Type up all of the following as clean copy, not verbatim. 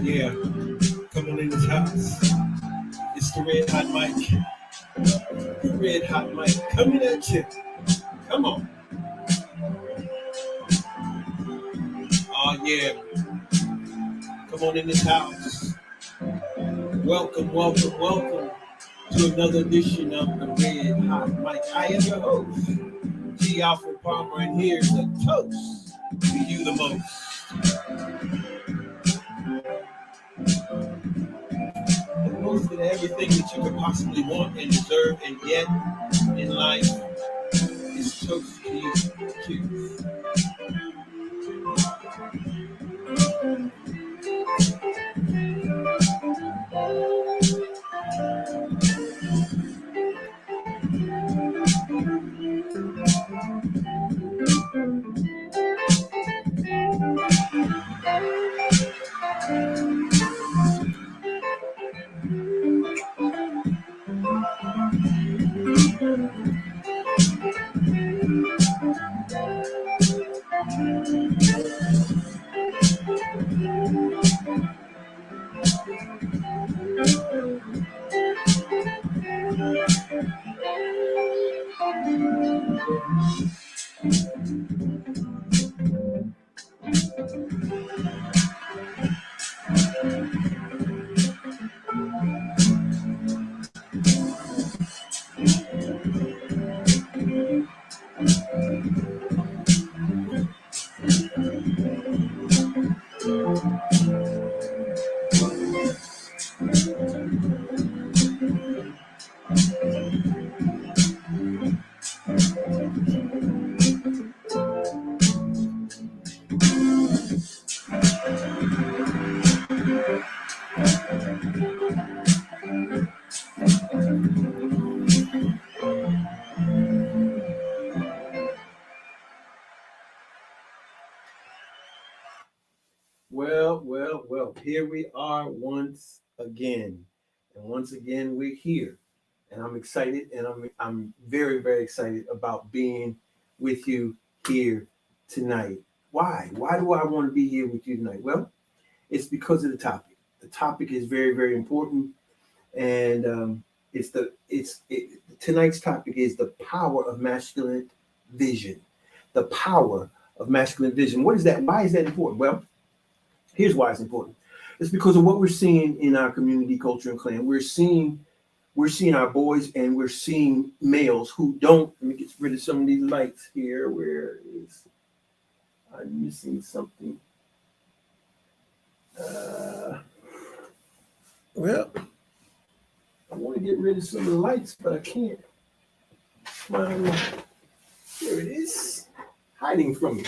Yeah, come on in this house. It's the Red Hot Mike. The Red Hot Mike coming at you. Come on. Oh, yeah. Come on in this house. Welcome, welcome, welcome to another edition of the Red Hot Mike. I am your host, G. Alfred Palmer, and here's a toast to you the most. The most of everything that you could possibly want and deserve and get in life is toast to you. Cheers. Well, here we are once again. And once again, we're here. And I'm excited, and I'm very, very excited about being with you here tonight. Why? Why do I want to be here with you tonight? Well, it's because of the topic. The topic is very, very important. And tonight's topic is the power of masculine vision. The power of masculine vision. What is that? Why is that important? Well, here's why it's important. It's because of what we're seeing in our community, culture, and clan. We're seeing our boys and we're seeing males who don't. Let me get rid of some of these lights here. Where is I'm missing something? Well, I want to get rid of some of the lights, but I can't find. There it is, hiding from me.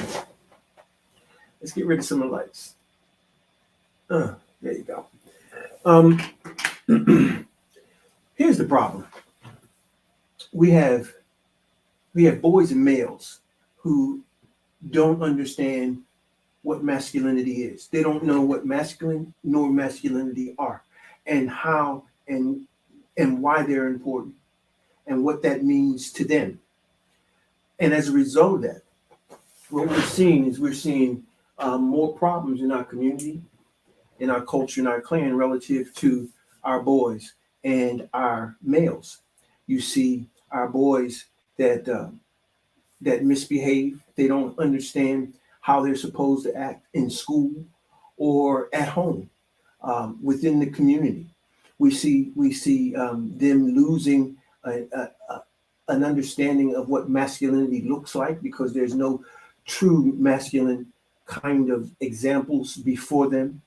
Let's get rid of some of the lights. There you go. Here's the problem. We have boys and males who don't understand what masculinity is. They don't know what masculine nor masculinity are, and how and why they're important, and what that means to them. And as a result of that, what we're seeing more problems in our community, in our culture, in our clan, relative to our boys and our males. You see our boys that misbehave. They don't understand how they're supposed to act in school or at home, within the community. We see them losing an understanding of what masculinity looks like, because there's no true masculine kind of examples before them.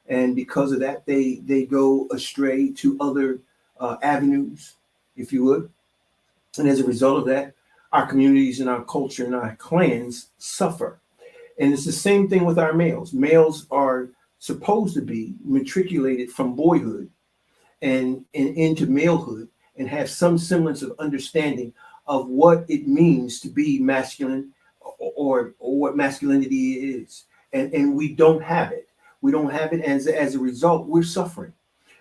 And because of that, they go astray to other avenues, if you would. And as a result of that, our communities and our culture and our clans suffer. And it's the same thing with our males. Males are supposed to be matriculated from boyhood and into malehood, and have some semblance of understanding of what it means to be masculine, or what masculinity is. And we don't have it. We don't have it. As a result, we're suffering.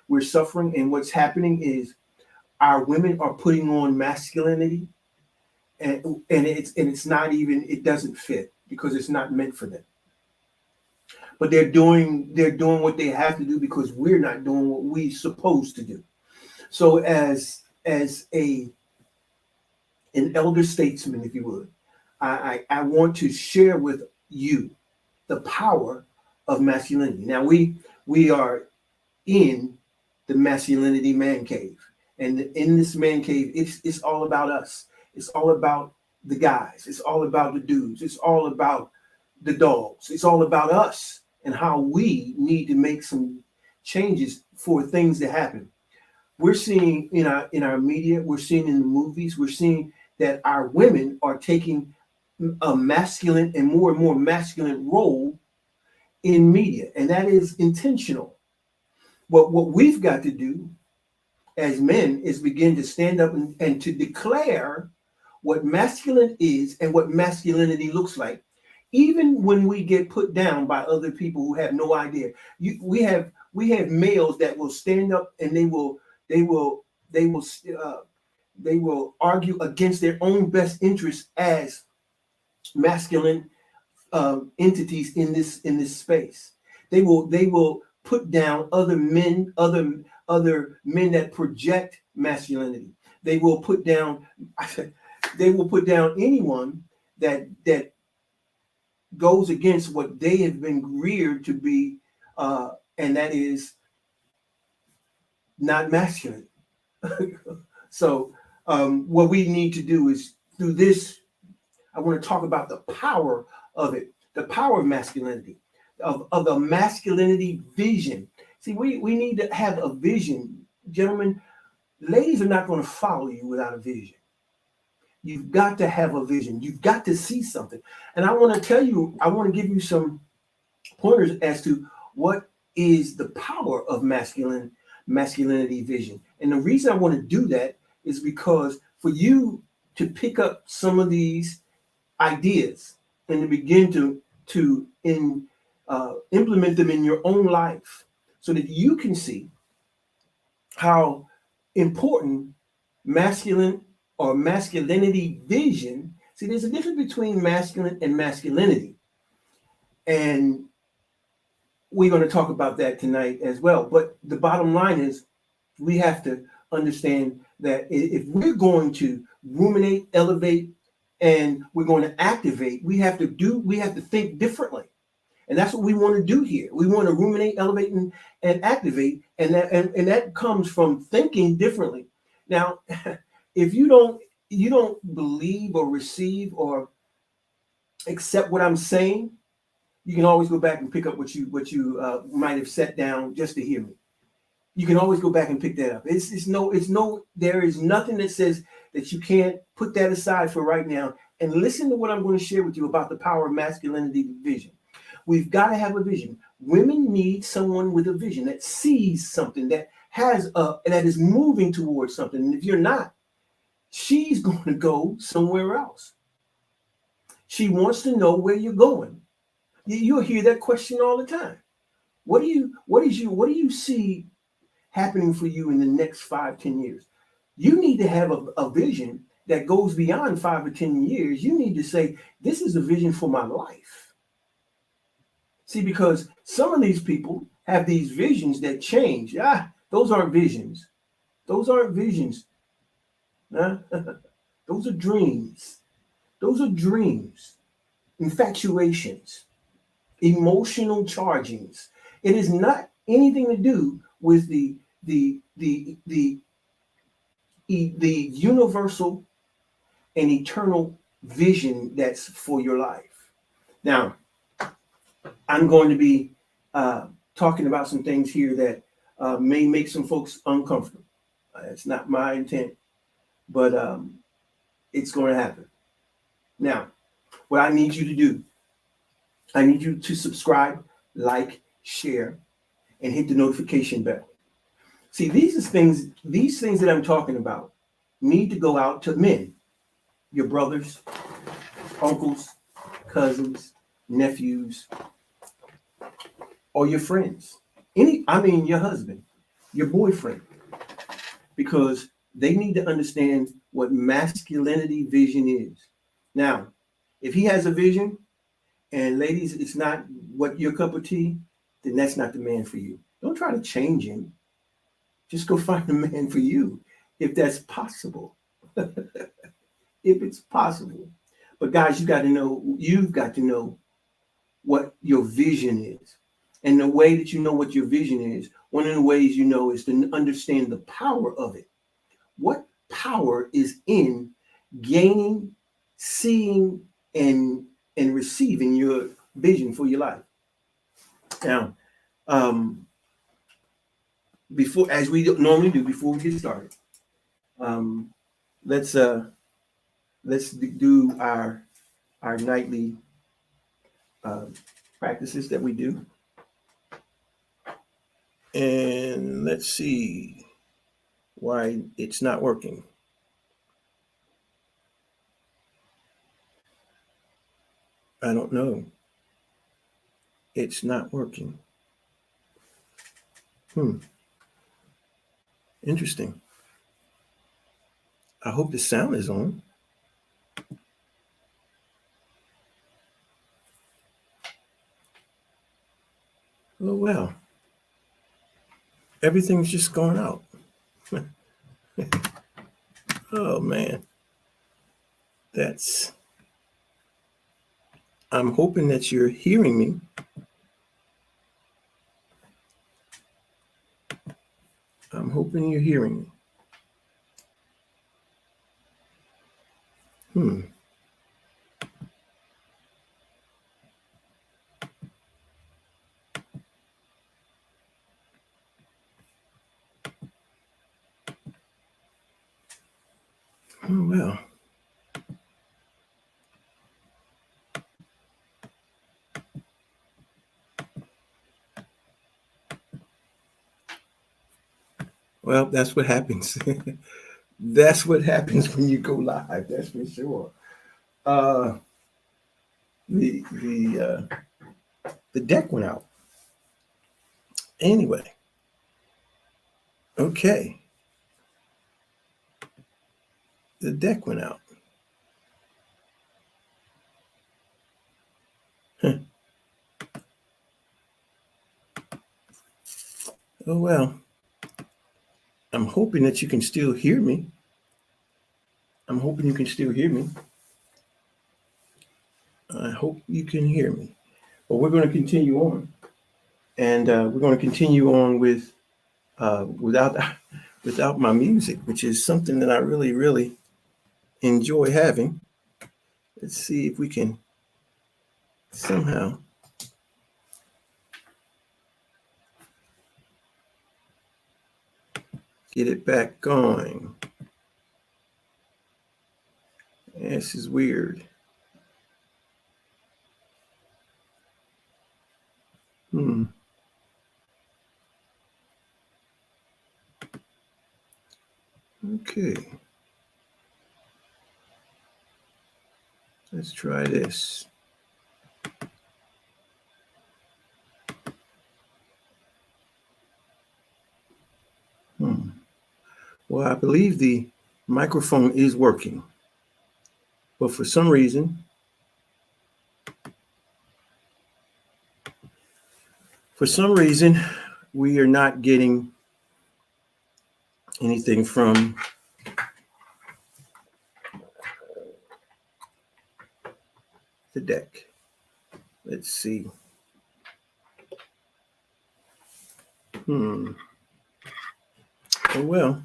We're suffering. And what's happening is our women are putting on masculinity, and it's not even, it doesn't fit, because it's not meant for them. but they're doing what they have to do because we're not doing what we're supposed to do. So as an elder statesman, if you would, I want to share with you the power of masculinity. Now we are in the masculinity man cave, and in this man cave, it's all about us. It's all about the guys. It's all about the dudes. It's all about the dogs. It's all about us and how we need to make some changes for things to happen. We're seeing in our media, we're seeing in the movies, we're seeing that our women are taking a masculine and more masculine role in media, and that is intentional. What we've got to do as men is begin to stand up and to declare what masculine is and what masculinity looks like, even when we get put down by other people who have no idea. We have males that will stand up and they will they will uh, they will argue against their own best interests as masculine entities in this space. They will put down other men that project masculinity. They will put down they will put down anyone that goes against what they have been reared to be, and that is not masculine. So what we need to do is through this, I want to talk about the power of it, the power of masculinity, of a masculinity vision. See, we need to have a vision. Gentlemen, ladies are not going to follow you without a vision. You've got to have a vision. You've got to see something. And I want to give you some pointers as to what is the power of masculinity vision. And the reason I want to do that is because for you to pick up some of these ideas and to begin to implement them in your own life so that you can see how important masculine or masculinity vision. See, there's a difference between masculine and masculinity. And we're going to talk about that tonight as well. But the bottom line is we have to understand that if we're going to ruminate, elevate, and we're going to activate, we have to think differently. And that's what we want to do here. We want to ruminate, elevate, and activate. And that comes from thinking differently. Now, if you don't believe or receive or accept what I'm saying, you can always go back and pick up what you might have set down just to hear me. You can always go back and pick that up. There is nothing that says that you can't put that aside for right now and listen to what I'm going to share with you about the power of masculinity vision. We've got to have a vision. Women need someone with a vision that sees something, that is moving towards something. And if you're not, she's going to go somewhere else. She wants to know where you're going. You'll hear that question all the time. What do you see happening for you in the next 5-10 years? You need to have a vision that goes beyond 5 or 10 years. You need to say, this is a vision for my life. See, because some of these people have these visions that change. Those aren't visions. Those aren't visions. Those are dreams. Those are dreams, infatuations, emotional chargings. It is not anything to do with the universal and eternal vision that's for your life. Now, I'm going to be talking about some things here that may make some folks uncomfortable. It's not my intent, but it's going to happen. Now, what I need you to do, I need you to subscribe, like, share, and hit the notification bell. See, these things that I'm talking about need to go out to men, your brothers, uncles, cousins, nephews, or your friends. Your husband, your boyfriend, because they need to understand what masculinity vision is. Now, if he has a vision And ladies, it's not what your cup of tea, then that's not the man for you. Don't try to change him. Just go find the man for you, if that's possible. If it's possible. But guys, you've got to know what your vision is. And the way that you know what your vision is, one of the ways you know is to understand the power of it. What power is in gaining, seeing, and receiving your vision for your life? Now, um, before, as we normally do, before we get started, um, let's do our nightly uh, practices that we do, and let's see why it's not working. I don't know. It's not working. Interesting. I hope the sound is on. Oh well. Everything's just going out. Oh man. That's I'm hoping that you're hearing me. I'm hoping you're hearing me. Hmm. Oh well. Well, that's what happens. That's what happens when you go live. That's for sure. Uh, the deck went out. Anyway, okay. The deck went out. Huh. Oh well. I'm hoping that you can still hear me. I'm hoping you can still hear me. I hope you can hear me. But we're going to continue on, and we're going to continue on with without without my music, which is something that I really, really enjoy having. Let's see if we can somehow get it back going. This is weird. Okay. Let's try this. Well, I believe the microphone is working, but for some reason, we are not getting anything from the deck. Let's see. Oh well,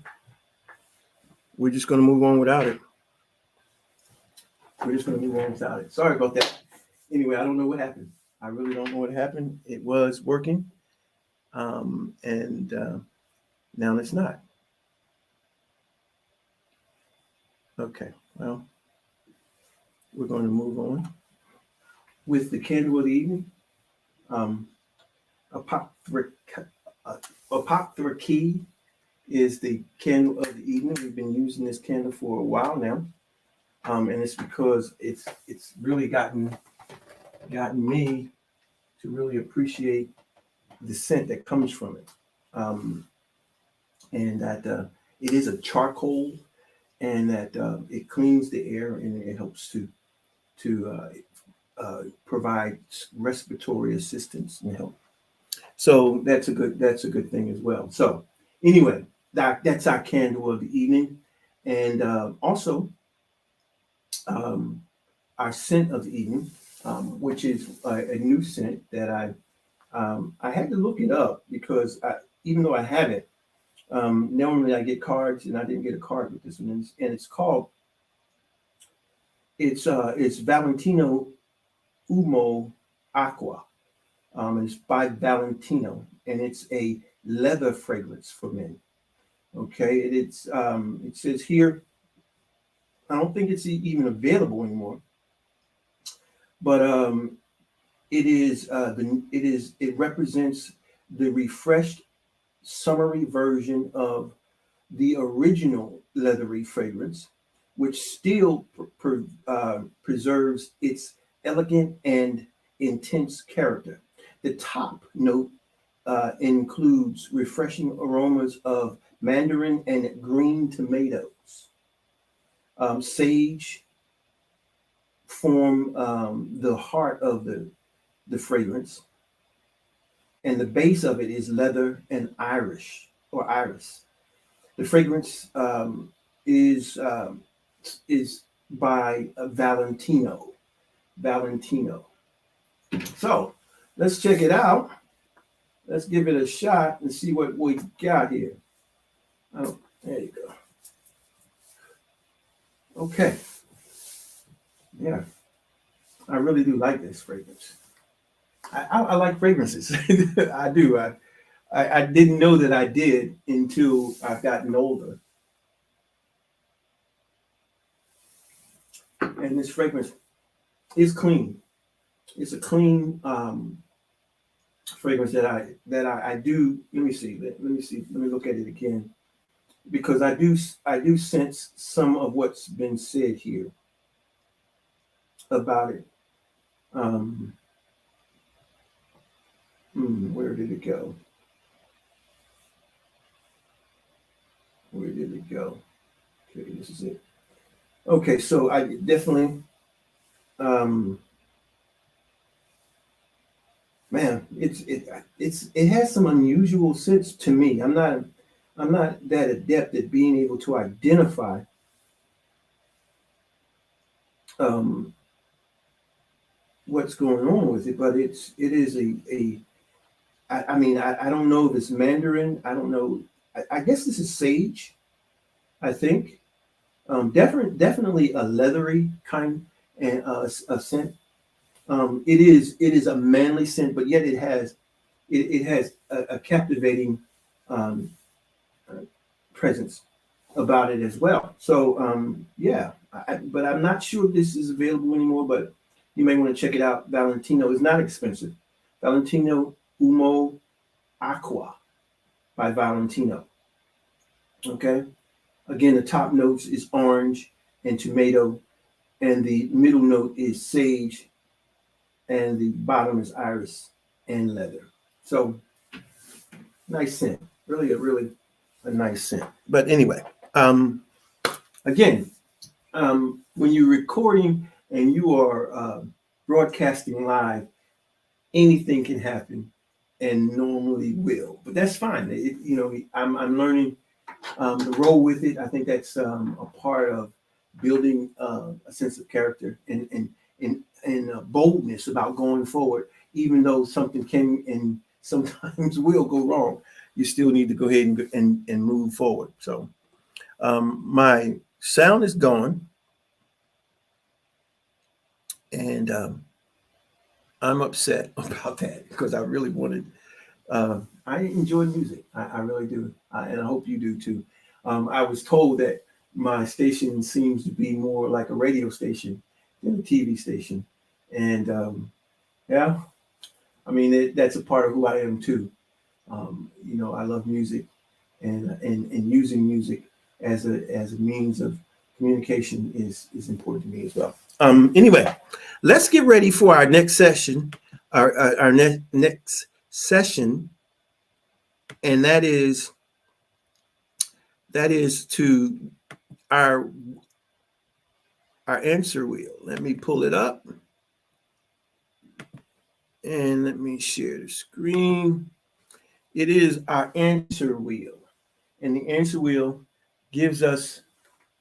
we're just going to move on without it. Sorry about that. Anyway, I don't know what happened. I really don't know what happened. It was working, and now it's not. Okay, well, we're going to move on with the candle of the evening. Um, Apocryphy is the candle of the evening. We've been using this candle for a while now, and it's because it's really gotten me to really appreciate the scent that comes from it, and that it is a charcoal, and that it cleans the air and it helps to provides respiratory assistance and help. So that's a good thing as well. So anyway, that's our candle of the evening, and also um, our scent of the evening, which is a new scent that I had to look it up because even though I have it, normally I get cards and I didn't get a card with this one, and it's called it's Valentino Umo Aqua. And it's by Valentino, and it's a leather fragrance for men. Okay, it says here. I don't think it's even available anymore, but it represents the refreshed, summery version of the original leathery fragrance, which still preserves its elegant and intense character. The top note includes refreshing aromas of mandarin and green tomatoes. Sage form the heart of the fragrance, and the base of it is leather and iris. The fragrance is by Valentino. Valentino. So let's check it out. Let's give it a shot and see what we got here. Oh, there you go. Okay. Yeah, I really do like this fragrance. I like fragrances. I do. I didn't know that I did until I've gotten older. And this fragrance is clean. It's a clean fragrance that I do. Let me see. Let me see. Let me look at it again because I do sense some of what's been said here about it. Um, where did it go? Where did it go? Okay, this is it. Okay, so I definitely, um, man, it has some unusual sense to me. I'm not that adept at being able to identify um, what's going on with it, but it is I mean I don't know if it's Mandarin. I don't know. I guess this is sage. I think definitely a leathery kind and a scent. It is a manly scent, but yet it has a captivating um, uh, presence about it as well. So yeah, but I'm not sure if this is available anymore. But you may want to check it out. Valentino is not expensive. Valentino Umo Aqua by Valentino. Okay. Again, the top notes is orange and tomato, and the middle note is sage, and the bottom is iris and leather. So nice scent. Really a nice scent. But anyway, um, again, when you're recording and you are broadcasting live, anything can happen and normally will. But that's fine. I'm learning to roll with it. I think that's a part of building a sense of character and boldness about going forward, even though something can and sometimes will go wrong. You still need to go ahead and move forward. So my sound is gone, and I'm upset about that because I really wanted. I enjoy music. I really do, and I hope you do too. I was told that my station seems to be more like a radio station than a TV station, and yeah, I mean that's a part of who I am too. I love music, and using music as a means of communication is important to me as well. Anyway, let's get ready for our next session, our next session, and that is to our answer wheel. Let me pull it up. And let me share the screen. It is our answer wheel. And the answer wheel gives us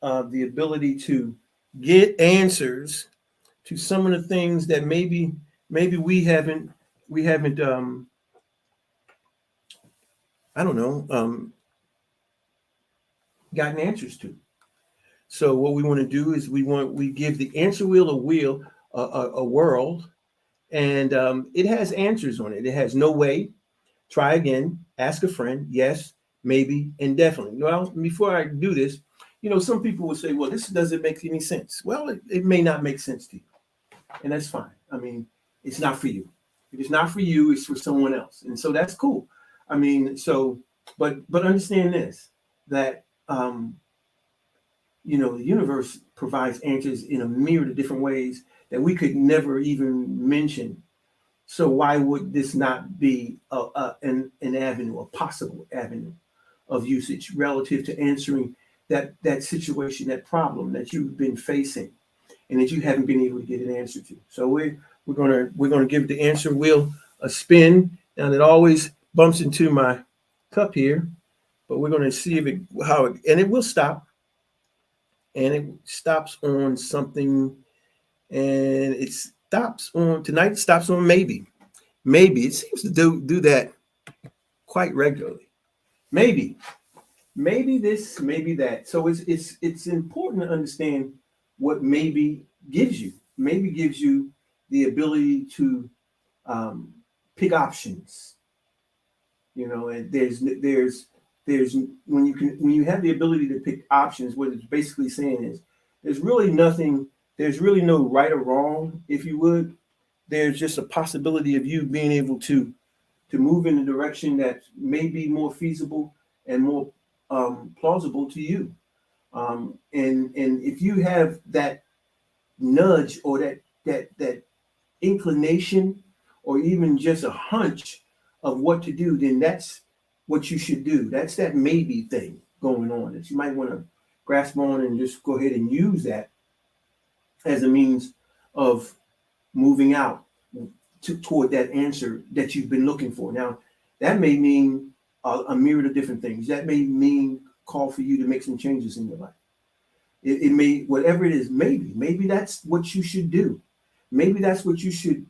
the ability to get answers to some of the things that maybe we haven't I don't know gotten answers to. So what we want to do is we give the answer wheel a whirl, and it has answers on it. It has no way, try again, ask a friend, yes, maybe, and definitely. Well, before I do this, some people will say, well, this doesn't make any sense. Well, it may not make sense to you, and that's fine. I mean, it's not for you. If it's not for you, it's for someone else, and so that's cool. I mean, but understand this, that the universe provides answers in a myriad of different ways that we could never even mention. So why would this not be an avenue, a possible avenue of usage relative to answering that situation, that problem that you've been facing and that you haven't been able to get an answer to? So we're gonna give the answer wheel a spin, and it always bumps into my cup here, but we're gonna see and it will stop, and it stops on something, and it stops on tonight. Stops on maybe it seems to do that quite regularly. Maybe this, maybe that. So it's important to understand what maybe gives you. Maybe gives you the ability to um, pick options. And there's when you have the ability to pick options. What it's basically saying is there's really nothing. There's really no right or wrong, if you would. There's just a possibility of you being able to move in a direction that may be more feasible and more plausible to you. And if you have that nudge or that inclination or even just a hunch of what to do, then that's what you should do. That's that maybe thing going on that you might want to grasp on and just go ahead and use that as a means of moving out toward that answer that you've been looking for. Now, that may mean a myriad of different things. That may mean call for you to make some changes in your life. It may, whatever it is, maybe that's what you should do. Maybe that's where you should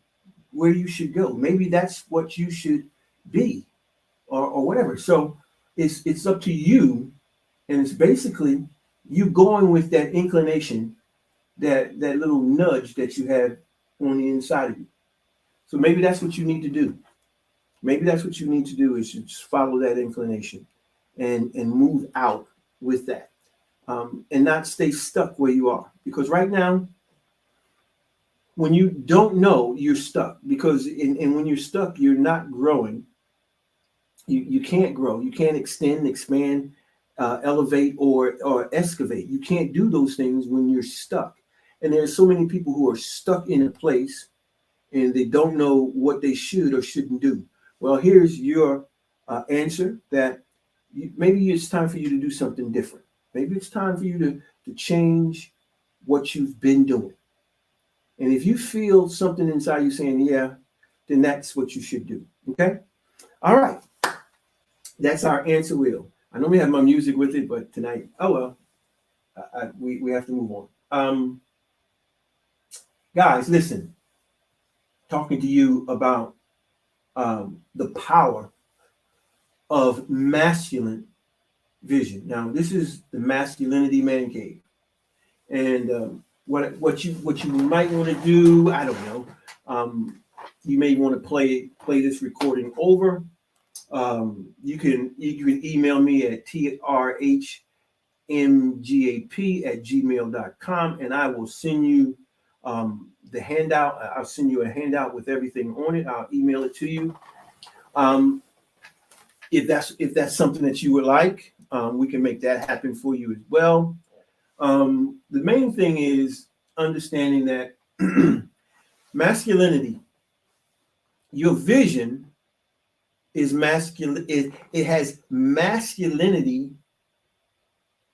go. Maybe that's what you should be, or whatever. So it's up to you, and it's basically you going with that inclination, that little nudge that you have on the inside of you. So maybe that's what you need to do. Maybe that's what you need to do is just follow that inclination and move out with that, and not stay stuck where you are. Because right now, when you don't know, you're stuck. And when you're stuck, you're not growing. You can't grow. You can't extend, expand, elevate, or excavate. You can't do those things when you're stuck. And there's so many people who are stuck in a place and they don't know what they should or shouldn't do. Well, here's your answer that maybe it's time for you to do something different. Maybe it's time for you to change what you've been doing. And if you feel something inside you saying, yeah, then that's what you should do. Okay? All right. That's our answer wheel. I normally have my music with it, but tonight, oh well, we have to move on. Guys, listen, talking to you about the power of masculine vision. Now, this is the Masculinity Man Cave, and what you might want to do, I don't know. You may want to play this recording over. You can email me at trhmgap@gmail.com, and I will send you the handout. I'll send you a handout with everything on it. I'll email it to you. Um, if that's something that you would like, we can make that happen for you as well. The main thing is understanding that masculinity, your vision is masculine. It has masculinity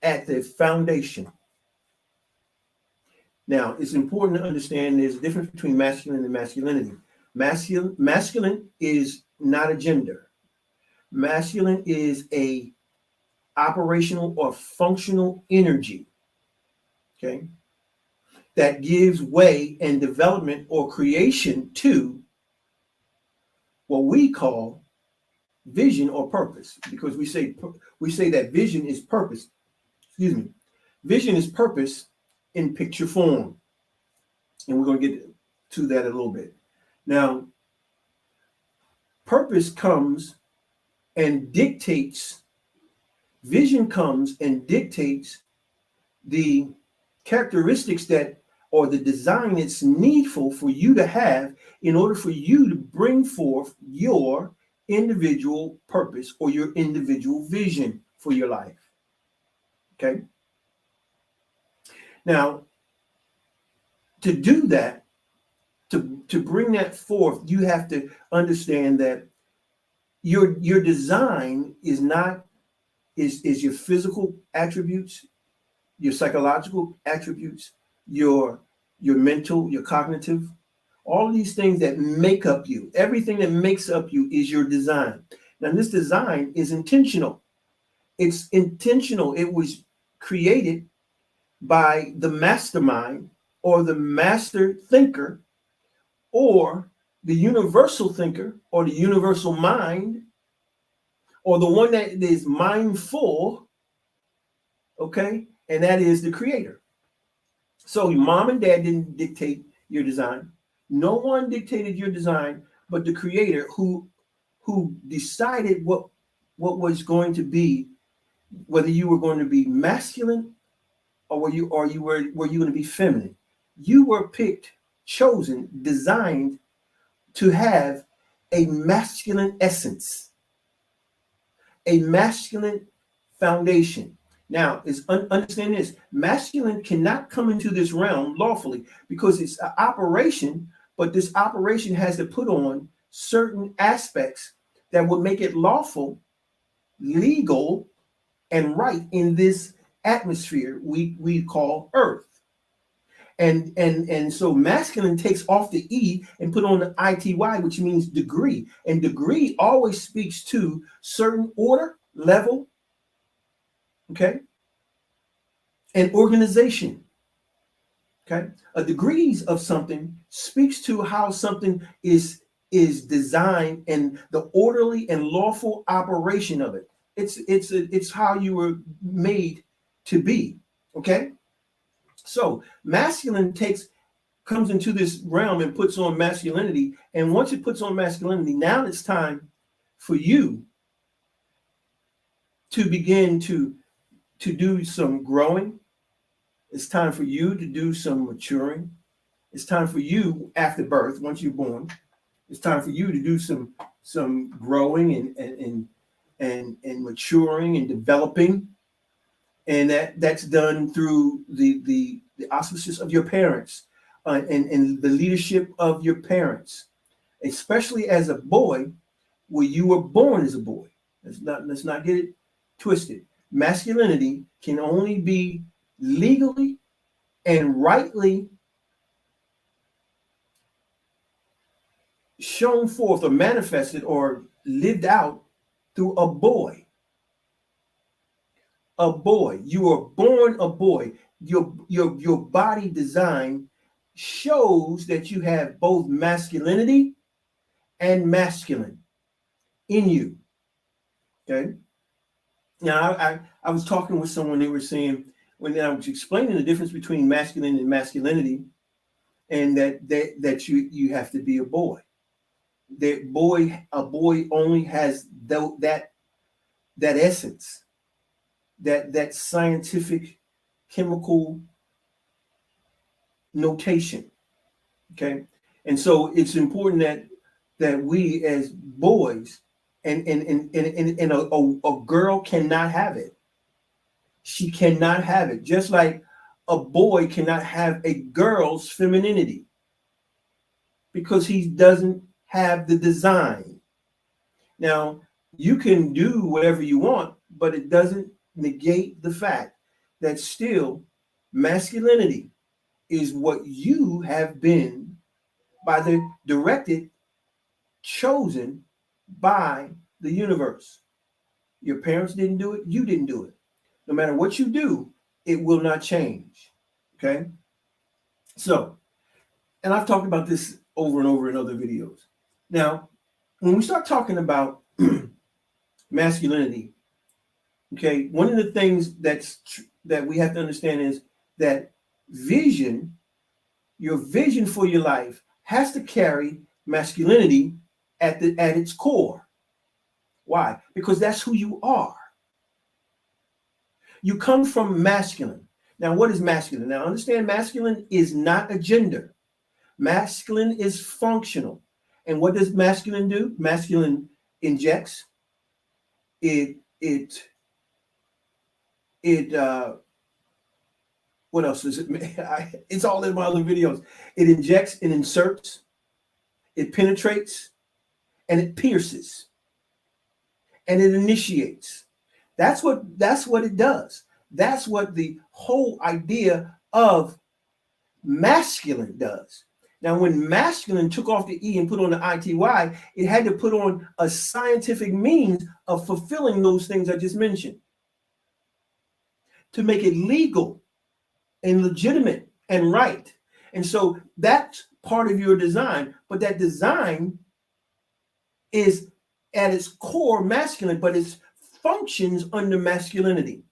at the foundation. Now, it's important to understand there's a difference between masculine and masculinity. Masculine is not a gender. Masculine is a operational or functional energy, okay, that gives way and development or creation to what we call vision or purpose, because we say that vision is purpose. Excuse me. Vision is purpose in picture form, and we're going to get to that a little bit. Now, purpose comes and dictates. Vision comes and dictates the characteristics that, or the design that's needful for you to have in order for you to bring forth your individual purpose or your individual vision for your life. Okay. Now, to do that, to bring that forth, you have to understand that your design is not is your physical attributes, your psychological attributes, your mental, your cognitive, all of these things that make up you. Everything that makes up you is your design. Now, this design is intentional. It's intentional. It was created by the mastermind or the master thinker or the universal thinker or the universal mind or the one that is mindful, okay? And that is the creator. So your mom and dad didn't dictate your design. No one dictated your design, but the creator who decided what was going to be, whether you were going to be masculine or were you going to be feminine. You were picked, chosen, designed to have a masculine essence, a masculine foundation. Now, understand this: masculine cannot come into this realm lawfully because it's an operation, but this operation has to put on certain aspects that would make it lawful, legal, and right in this atmosphere we call Earth. And so masculine takes off the E and put on the ITY, which means degree. And degree always speaks to certain order, level, okay, and organization. Okay, a degrees of something speaks to how something is designed and the orderly and lawful operation of it. It's how you were made to be. Okay, so masculine comes into this realm and puts on masculinity, and once it puts on masculinity, now it's time for you to begin to do some growing. It's time for you to do some maturing. It's time for you after birth, once you're born. It's time for you to do some growing and maturing and developing, and that's done through the auspices of your parents and the leadership of your parents, especially as a boy, where you were born as a boy. Let's not get it twisted. Masculinity can only be legally and rightly shown forth or manifested or lived out through a boy. A boy. You were born a boy. Your body design shows that you have both masculinity and masculine in you. Okay. Now I was talking with someone, they were saying, when I was explaining the difference between masculine and masculinity, and that you have to be a boy. A boy only has that essence, that scientific chemical notation. Okay, and so it's important that we as boys and a girl cannot have it. She cannot have it, just like a boy cannot have a girl's femininity because he doesn't have the design. Now, you can do whatever you want, but it doesn't negate the fact that still masculinity is what you have been directed chosen by the universe. Your parents didn't do it. You didn't do it. No matter what you do, it will not change. Okay? So, and I've talked about this over and over in other videos. Now, when we start talking about masculinity, okay, one of the things that we have to understand is that vision, your vision for your life, has to carry masculinity at its core. Why? Because that's who you are. You come from masculine. Now, what is masculine? Now, understand, masculine is not a gender. Masculine is functional. And what does masculine do? Masculine injects. It what else is it? It's all in my other videos. It injects, it inserts, it penetrates, and it pierces, and it initiates. That's what it does. That's what the whole idea of masculine does. Now, when masculine took off the E and put on the ITY, it had to put on a scientific means of fulfilling those things I just mentioned to make it legal and legitimate and right. And so that's part of your design, but that design is at its core masculine, but it functions under masculinity.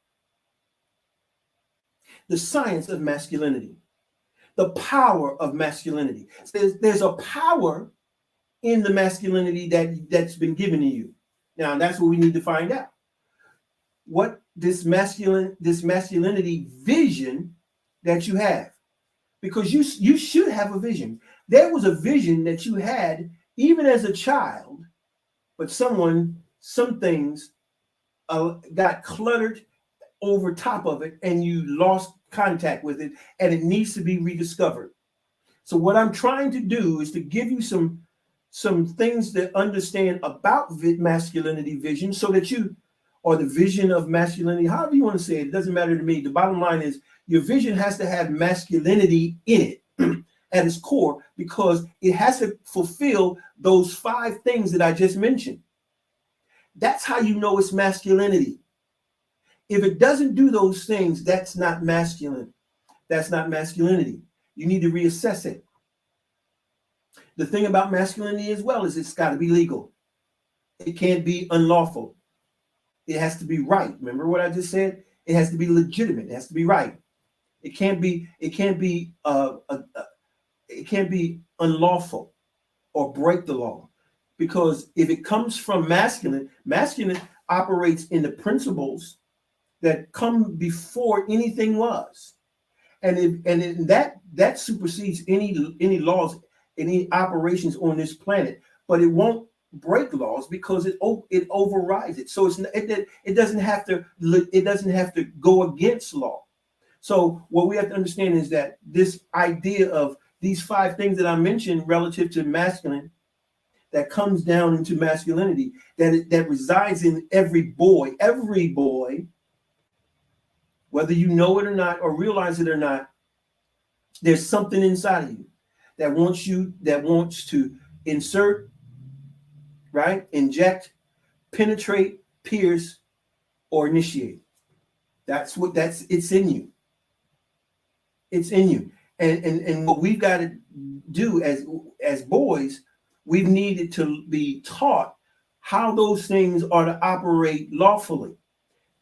The science of masculinity, the power of masculinity. There's a power in the masculinity that's been given to you. Now, that's what we need to find out. What this masculinity vision that you have, because you should have a vision. There was a vision that you had even as a child, but some things got cluttered over top of it, and you lost contact with it, and it needs to be rediscovered. So what I'm trying to do is to give you some things to understand about masculinity vision, so that you, or the vision of masculinity, however you want to say it, doesn't matter to me. The bottom line is your vision has to have masculinity in it at its core, because it has to fulfill those 5 things that I just mentioned. That's how you know it's masculinity. If it doesn't do those things, that's not masculine. That's not masculinity. You need to reassess it. The thing about masculinity as well is it's got to be legal. It can't be unlawful. It has to be right. Remember what I just said? It has to be legitimate. It has to be right. It can't be unlawful or break the law. Because if it comes from masculine operates in the principles that come before anything was, and that supersedes any laws, any operations on this planet. But it won't break laws because it overrides it. So it doesn't have to go against law. So what we have to understand is that this idea of these 5 things that I mentioned relative to masculine, that comes down into masculinity, that resides in every boy, whether you know it or not, or realize it or not, there's something inside of you that wants to insert, right, inject, penetrate, pierce, or initiate. It's in you. It's in you. And what we've got to do as boys, we've needed to be taught how those things are to operate lawfully.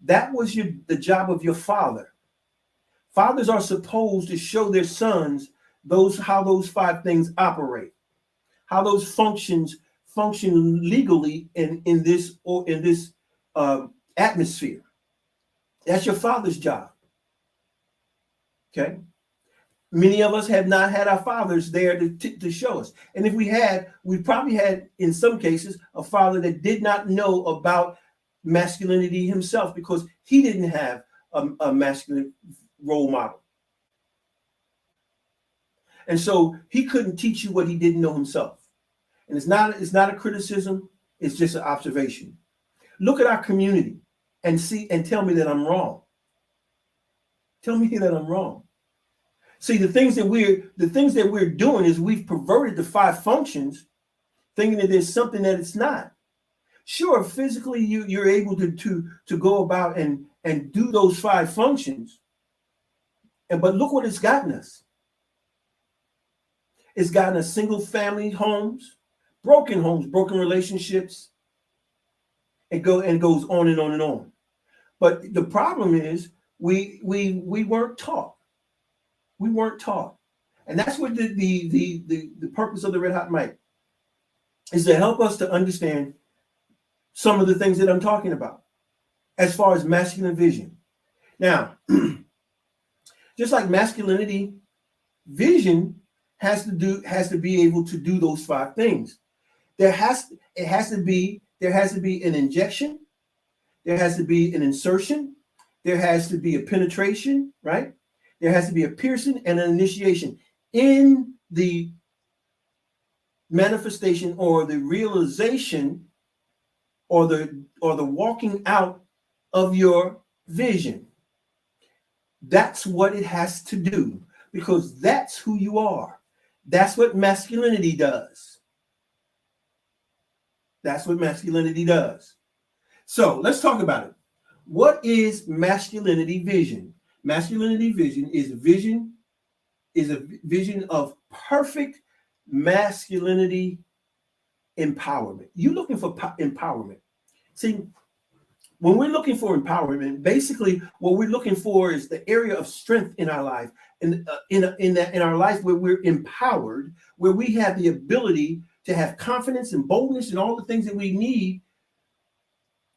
That was the job of your father. Fathers are supposed to show their sons how those 5 things operate, how those function legally in this atmosphere. That's your father's job. Okay. Many of us have not had our fathers there to show us. And if we had, we probably had, in some cases, a father that did not know about masculinity himself, because he didn't have a masculine role model. And so he couldn't teach you what he didn't know himself. And it's not a criticism, it's just an observation. Look at our community and see and tell me that I'm wrong. Tell me that I'm wrong. See, the things that we're doing is we've perverted the 5 functions thinking that there's something that it's not. Sure, physically you're able to go about and do those 5 functions, but look what it's gotten us. It's gotten us single family homes, broken relationships. It goes on and on and on. But the problem is we weren't taught. We weren't taught. And that's what the purpose of the Red Hot Mic is, to help us to understand some of the things that I'm talking about as far as masculine vision. Now, just like masculinity, vision has to be able to do those 5 things. There has to be an injection, there has to be an insertion, there has to be a penetration, right? There has to be a piercing and an initiation in the manifestation or the realization or the walking out of your vision. That's what it has to do, because that's who you are. That's what masculinity does. That's what masculinity does. So let's talk about it. What is masculinity vision? Masculinity vision is a vision of perfect masculinity empowerment. You're looking for empowerment. See, when we're looking for empowerment, basically what we're looking for is the area of strength in our life, in our life where we're empowered, where we have the ability to have confidence and boldness and all the things that we need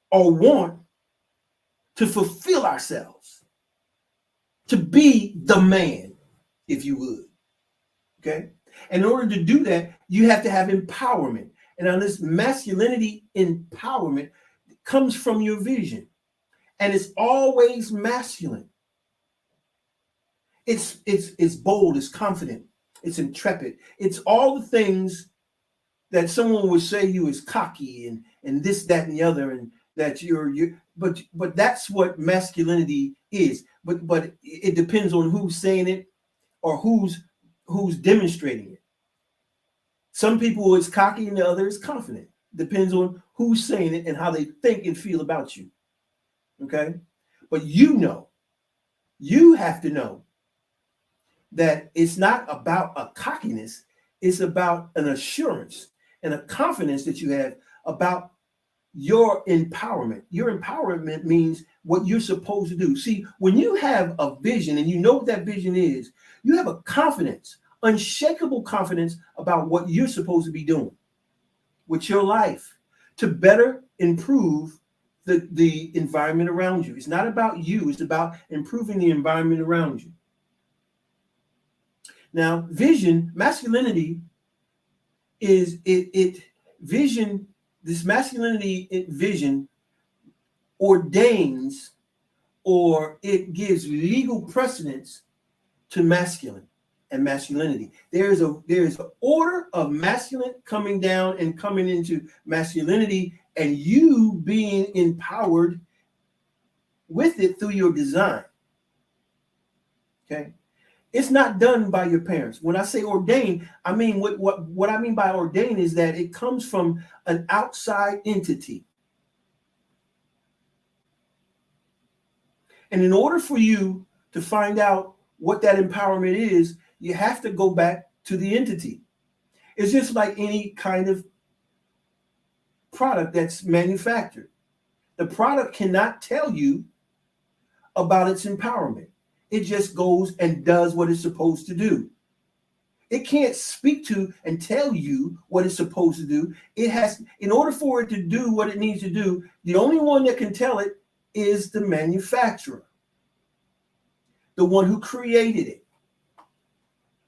or want to fulfill ourselves, to be the man, if you would. Okay? And in order to do that, you have to have empowerment. And on this masculinity empowerment comes from your vision. And it's always masculine. It's bold, it's confident, it's intrepid. It's all the things that someone would say you is cocky and this, that, and the other, and that but that's what masculinity is. But it depends on who's saying it or who's demonstrating it. Some people is cocky and the other is confident. Depends on who's saying it and how they think and feel about you. Okay? But you have to know that it's not about a cockiness, it's about an assurance and a confidence that you have about your empowerment. Your empowerment means what you're supposed to do. See, when you have a vision and you know what that vision is, you have a confidence, unshakable confidence about what you're supposed to be doing with your life to better improve the environment around you. It's not about you, it's about improving the environment around you. Now, vision, masculinity is vision, this masculinity vision ordains or it gives legal precedence to masculine and masculinity. There's an order of masculine coming down and coming into masculinity, and you being empowered with it through your design. Okay? It's not done by your parents. When I say ordain, I mean what I mean by ordain is that it comes from an outside entity. And in order for you to find out what that empowerment is, you have to go back to the entity. It's just like any kind of product that's manufactured. The product cannot tell you about its empowerment. It just goes and does what it's supposed to do. It can't speak to and tell you what it's supposed to do. It has, in order for it to do what it needs to do, the only one that can tell it is the manufacturer, the one who created it,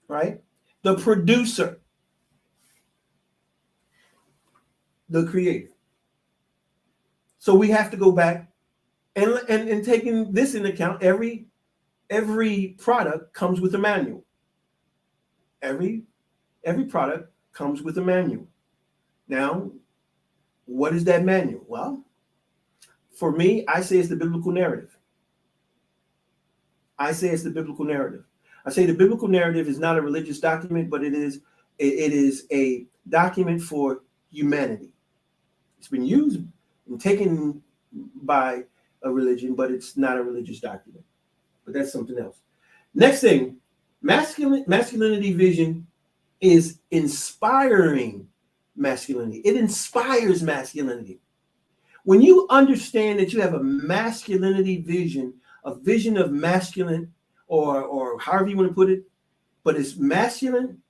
right? The producer, the creator. So we have to go back and taking this into account, every product comes with a manual. Every product comes with a manual. Now, what is that manual? Well, for me, I say it's the biblical narrative. I say the biblical narrative is not a religious document, but it is a document for humanity. It's been used and taken by a religion, but it's not a religious document. But that's something else. Next thing, masculinity vision is inspiring masculinity. It inspires masculinity. When you understand that you have a masculinity vision, a vision of masculine, or however you want to put it, but it's masculine,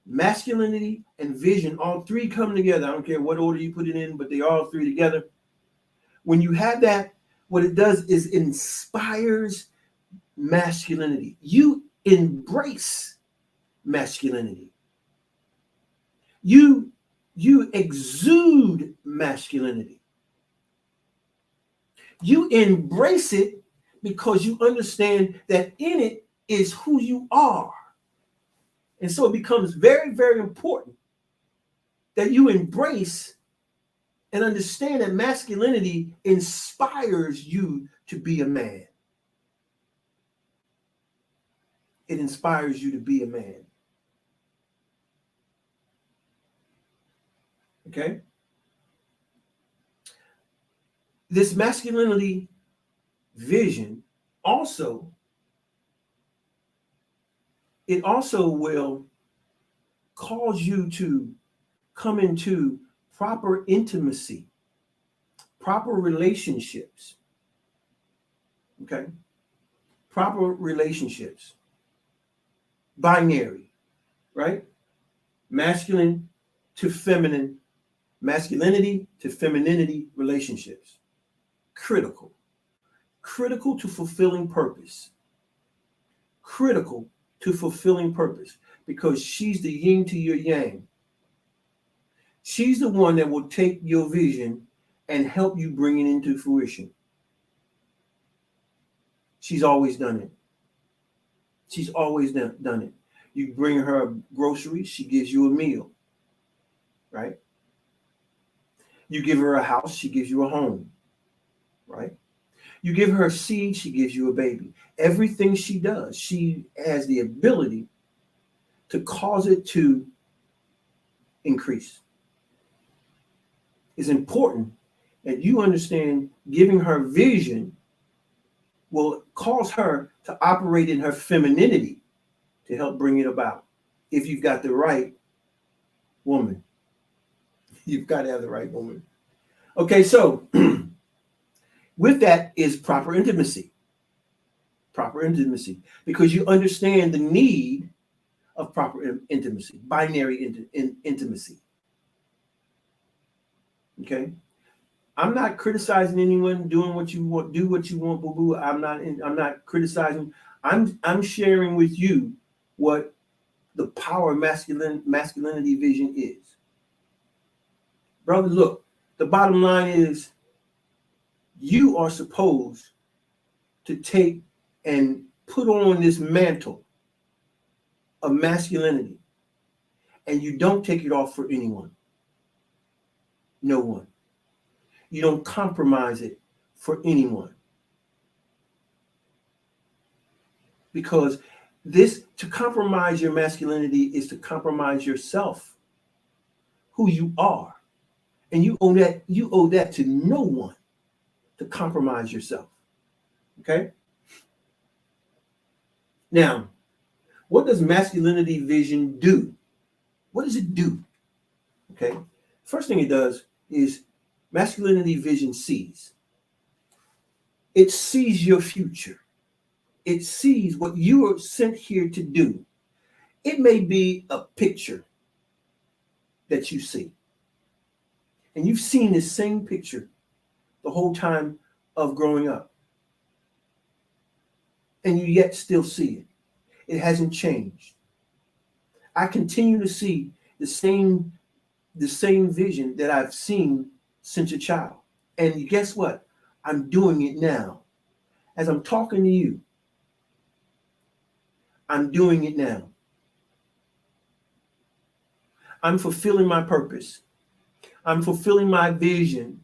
masculinity, and vision, all three come together. I don't care what order you put it in, but they all three together. When you have that, what it does is inspires masculinity. You embrace masculinity. You exude masculinity. You embrace it because you understand that in it is who you are. And so it becomes very, very important that you embrace and understand that masculinity inspires you to be a man. It inspires you to be a man. Okay? This masculinity vision also will cause you to come into proper intimacy, proper relationships. Okay? Proper relationships. Binary, right? Masculine to feminine, masculinity to femininity relationships. Critical to fulfilling purpose. Critical to fulfilling purpose, because she's the yin to your yang. She's the one that will take your vision and help you bring it into fruition. She's always done it. She's always done it. You bring her groceries, she gives you a meal, right? You give her a house, she gives you a home, right? You give her a seed, she gives you a baby. Everything she does, she has the ability to cause it to increase. It's important that you understand giving her vision will cause her to operate in her femininity to help bring it about. If you've got the right woman, you've got to have the right woman. Okay, so with that is proper intimacy. Proper intimacy, because you understand the need of proper intimacy, binary intimacy. Okay, I'm not criticizing anyone doing what you want, do what you want, boo boo. I'm not criticizing. I'm sharing with you what the power of masculinity vision is. Brother, look, the bottom line is you are supposed to take and put on this mantle of masculinity, and you don't take it off for anyone. No one. You don't compromise it for anyone. Because to compromise your masculinity is to compromise yourself, who you are. And you owe that to no one, to compromise yourself. Okay? Now, what does masculinity vision do? What does it do? Okay? First thing it does is masculinity vision sees. It sees your future. It sees what you are sent here to do. It may be a picture that you see. And you've seen this same picture the whole time of growing up. And you yet still see it. It hasn't changed. I continue to see the same vision that I've seen since a child. And guess what? I'm doing it now. As I'm talking to you, I'm doing it now. I'm fulfilling my purpose. I'm fulfilling my vision.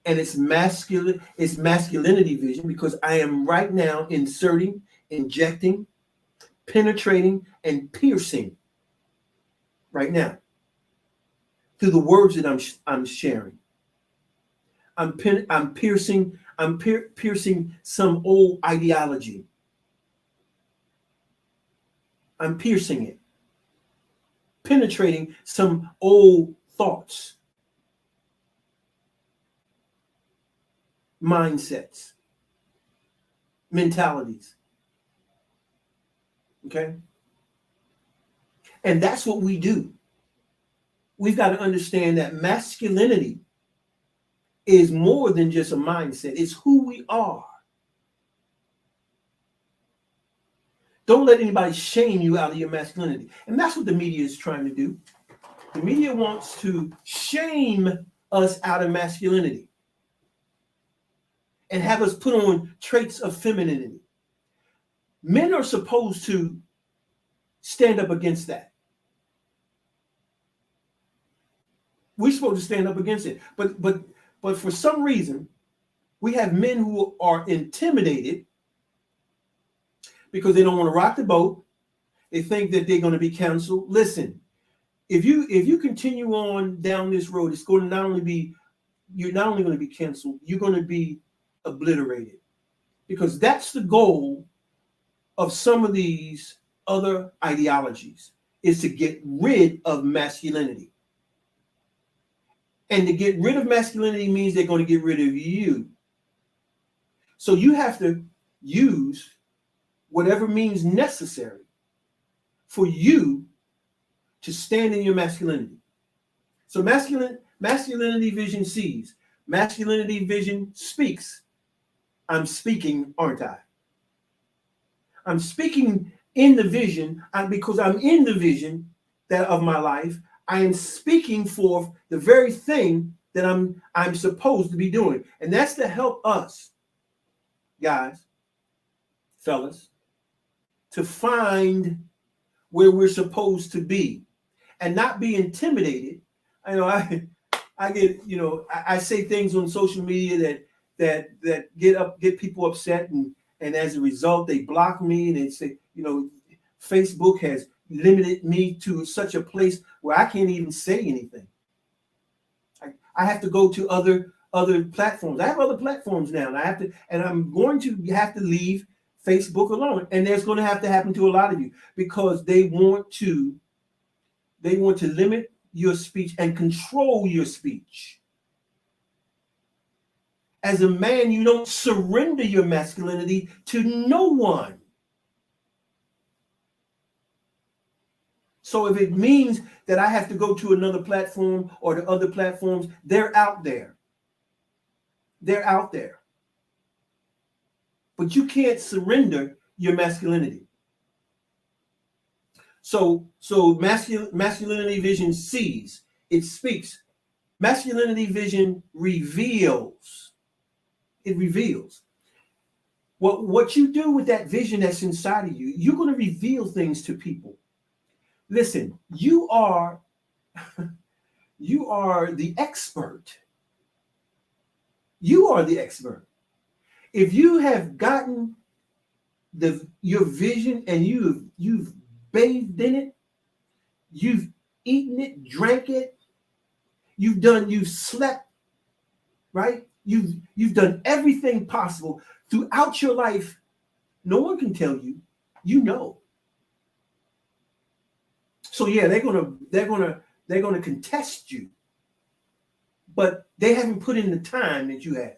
And it's masculinity vision, because I am right now inserting, injecting, penetrating, and piercing right now through the words that I'm sharing. I'm piercing some old ideology. I'm piercing it, penetrating some old thoughts, mindsets, mentalities. Okay? And that's what we do. We've got to understand that masculinity is more than just a mindset. It's who we are. Don't let anybody shame you out of your masculinity. And that's what the media is trying to do. The media wants to shame us out of masculinity and have us put on traits of femininity. Men are supposed to stand up against that. We're supposed to stand up against it. But for some reason, we have men who are intimidated because they don't want to rock the boat. They think that they're going to be canceled. Listen, if you continue on down this road, it's going to you're not only going to be canceled, you're going to be obliterated. Because that's the goal of some of these other ideologies, is to get rid of masculinity. And to get rid of masculinity means they're going to get rid of you. So you have to use whatever means necessary for you to stand in your masculinity. So masculinity vision sees. Masculinity vision speaks. I'm speaking, aren't I? I'm speaking in the vision because I'm in the vision that of my life. I am speaking forth the very thing that I'm supposed to be doing. And that's to help us, guys, fellas, to find where we're supposed to be and not be intimidated. I know I get, I say things on social media that get people upset, and as a result they block me, and they say, Facebook has limited me to such a place where I can't even say anything. I have to go to other platforms. I have other platforms now, and I'm going to have to leave Facebook alone. And there's going to have to happen to a lot of you, because they want to limit your speech and control your speech. As a man, you don't surrender your masculinity to no one. So if it means that I have to go to another platform or to other platforms, they're out there. They're out there. But you can't surrender your masculinity. So masculinity vision sees, it speaks. Masculinity vision reveals. It reveals. What you do with that vision that's inside of you, you're going to reveal things to people. Listen, you are the expert. You are the expert. If you have gotten your vision and you've bathed in it, you've eaten it, drank it, you've slept, right? You've done everything possible throughout your life. No one can tell you, So yeah, they're gonna contest you, but they haven't put in the time that you have,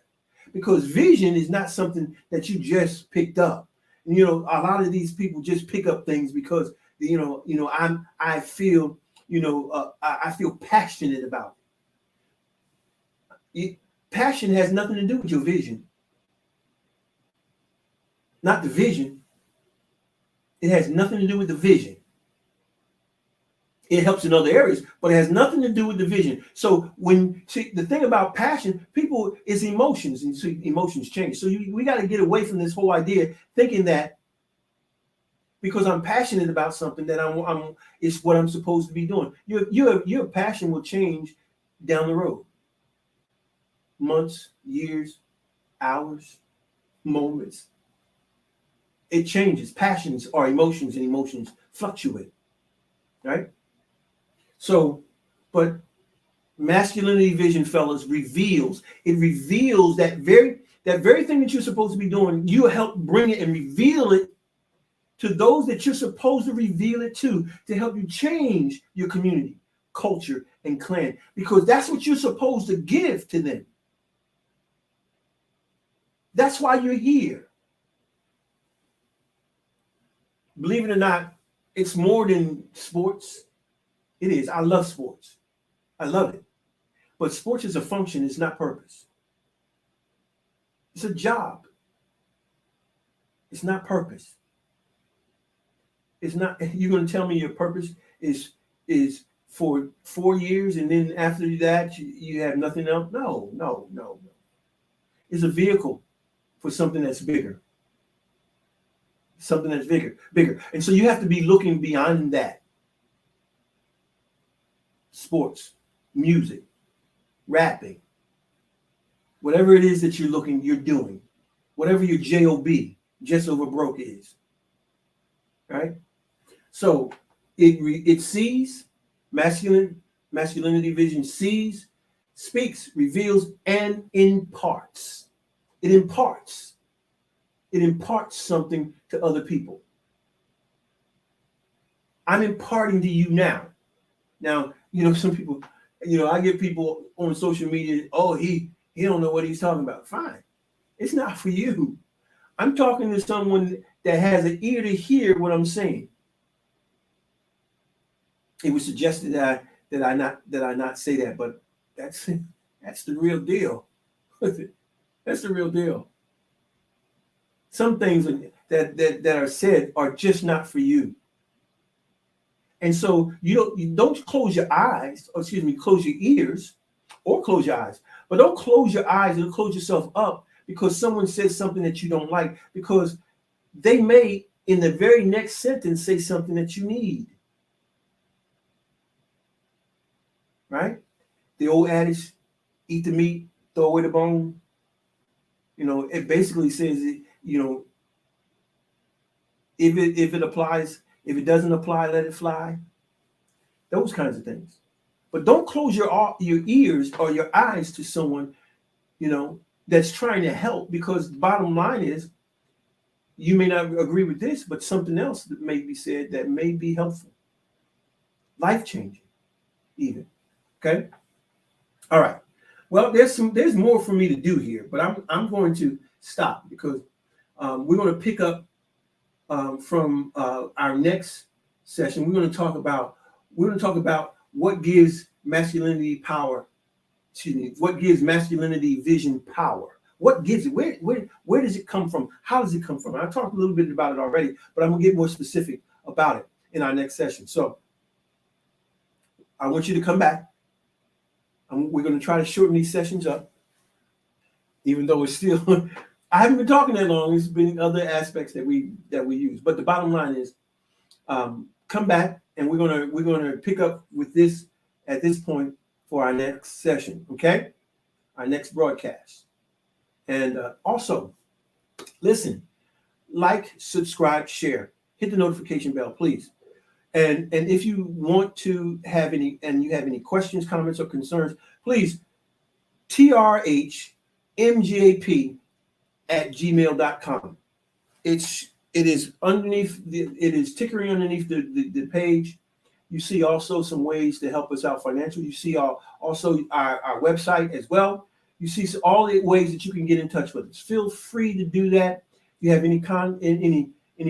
because vision is not something that you just picked up. And, a lot of these people just pick up things because I feel passionate about it. Passion has nothing to do with your vision, not the vision. It has nothing to do with the vision. It helps in other areas, but it has nothing to do with the vision. So the thing about passion, people, is emotions, and so emotions change. So we got to get away from this whole idea thinking that because I'm passionate about something that it's what I'm supposed to be doing. Your passion will change down the road. Months, years, hours, moments. It changes. Passions are emotions, and emotions fluctuate, right? So, but Masculinity vision, fellas, reveals that very thing that you're supposed to be doing. You help bring it and reveal it to those that you're supposed to reveal it to help you change your community, culture, and clan, because that's what you're supposed to give to them. That's why you're here. Believe it or not, it's more than sports. It is. I love sports. I love it. But sports is a function, it's not purpose. It's a job. It's not purpose. It's not, you're going to tell me your purpose is for 4 years and then after that you have nothing else? No. It's a vehicle for something that's bigger. Something that's bigger. And so you have to be looking beyond that. Sports, music, rapping, whatever it is that you're doing, whatever your job, just over broke is, right? So it sees, masculinity vision sees, speaks, reveals, and imparts. It imparts something to other people. I'm imparting to you now. Now, some people, I get people on social media, oh, he don't know what he's talking about. Fine. It's not for you. I'm talking to someone that has an ear to hear what I'm saying. It was suggested that I not say that, but that's the real deal. That's the real deal. Some things that are said are just not for you. And so you don't close your eyes, or close your ears or close your eyes. But don't close your eyes and close yourself up because someone says something that you don't like, because they may in the very next sentence say something that you need. Right? The old adage, eat the meat, throw away the bone. It basically says, if it applies, if it doesn't apply, let it fly. Those kinds of things. But don't close your ears or your eyes to someone, that's trying to help, because the bottom line is you may not agree with this, but something else that may be said that may be helpful. Life-changing, even. Okay? All right. Well, there's more for me to do here, but I'm going to stop because we're going to pick up from our next session. We're going to talk about what gives masculinity power. What gives masculinity vision power? What gives it? Where does it come from? How does it come from? I talked a little bit about it already, but I'm going to get more specific about it in our next session. So I want you to come back. We're going to try to shorten these sessions up, even though it's still. I haven't been talking that long. There's been other aspects that we use, but the bottom line is, come back, and we're gonna pick up with this at this point for our next session. Okay, our next broadcast, and also listen, like, subscribe, share, hit the notification bell, please. And if you want to have any questions, comments, or concerns, please trhmgap@gmail.com. It is underneath it is tickering underneath the page. You see also some ways to help us out financially. You see also our website as well. You see all the ways that you can get in touch with us. Feel free to do that. If you have any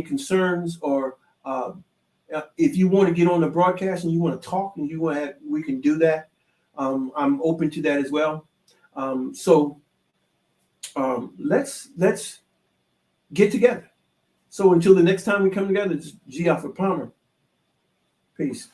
concerns, or if you want to get on the broadcast and you want to talk and we can do that. I'm open to that as well. Let's get together. So until the next time we come together, it's G. Alfred Palmer. Peace.